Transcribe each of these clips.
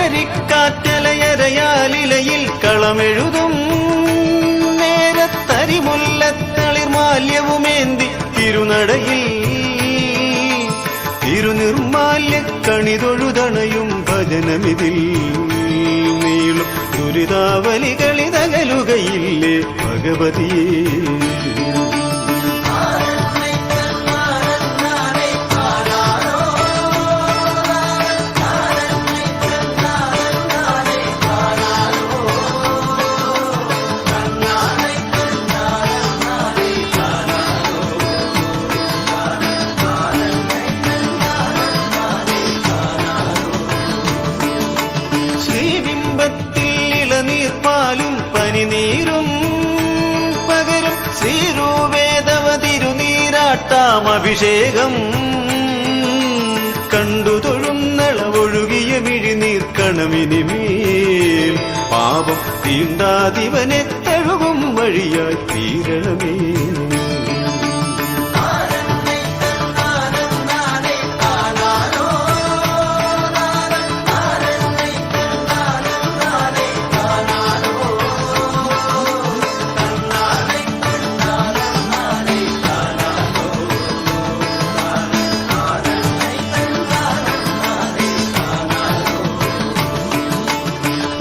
കളരിക്കാറ്റലയരയാലിലയിൽ കളമെഴുതും നേരത്തരിമുല്ലത്തളിർമാല്യവുമേന്തി തിരുനടയിൽ തിരുനിർമാല്യ കണിതൊഴുതണയും ഭജനമിതിൽ നീളും ദുരിതാവലികളിതകലുകയില്ലേ ഭഗവതിയേ. ഇളനീർപ്പാലും പനിനീരും പകരും ശ്രീരൂപേദവ തിരുനീരാട്ടാം അഭിഷേകം കണ്ടു തൊഴുന്നളവൊഴുകിയ മിഴിനീർക്കണമിനിമേൽ പാപം തീണ്ടാതിവനെ തഴുകും വഴിയായി തീരണമേ.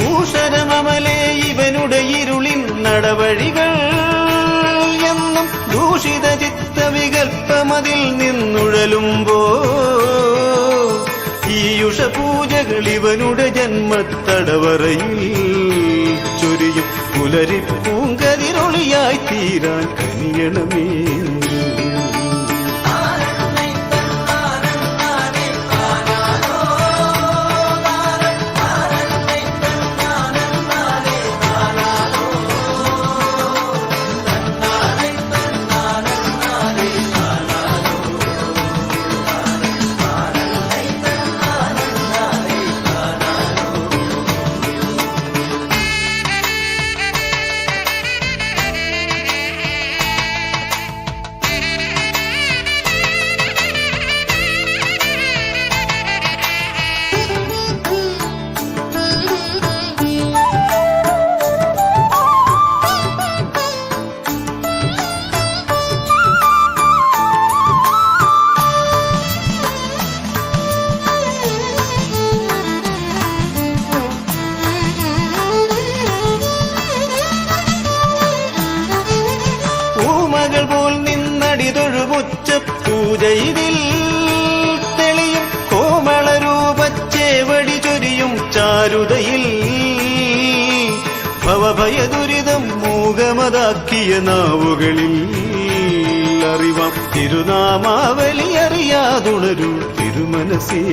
ൂഷരമമലേ ഇവനുടെ ഇരുളിൻ നടവഴികൾ എന്നും ദൂഷിത ചിത്തവികൽപ്പമതിൽ നിന്നുഴലുമ്പോ ഈയുഷ പൂജകൾ ഇവനുടെ ജന്മത്തടവറയിൽ ചൊരിയും പുലരി പൂങ്കതിരൊളിയായി തീരാൻ കനിയണമേ. പോൽ നിന്നടിതൊഴുമുച്ച പൂജയിതിൽ തെളിയും കോമളരൂപച്ചേവടി ചൊരിയും ചാരുതയിൽ ഭവഭയദുരിതം മൂകമതാക്കിയ നാവുകളിൽ അറിവാം തിരുനാമാവലി അറിയാതുണരൂ തിരുമനസേ.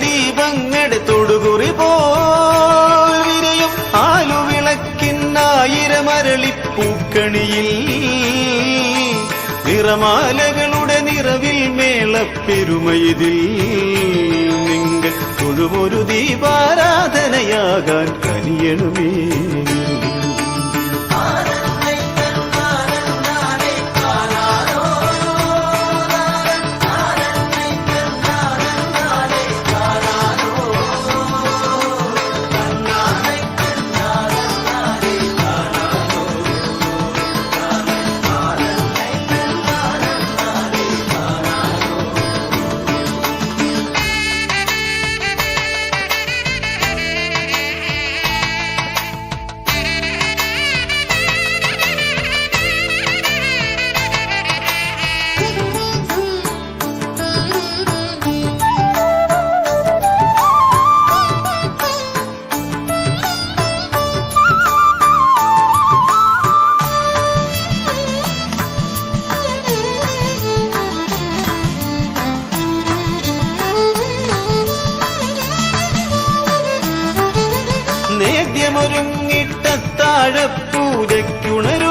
ദീപങ്ങളുടെ തൊടുകുറി പോൽ വിരിയും ആലുവിളക്കിന്നായിരമരളിപ്പൂക്കണിയിൽ നിറമാലകളുടെ നിറവിൽ മേളപ്പെരുമയിതിൽ നിങ്ങൾ തൊഴുമൊരു ദീപാരാധനയാകാൻ കനിയണമേ. പൂജയ്ക്കുണരൂ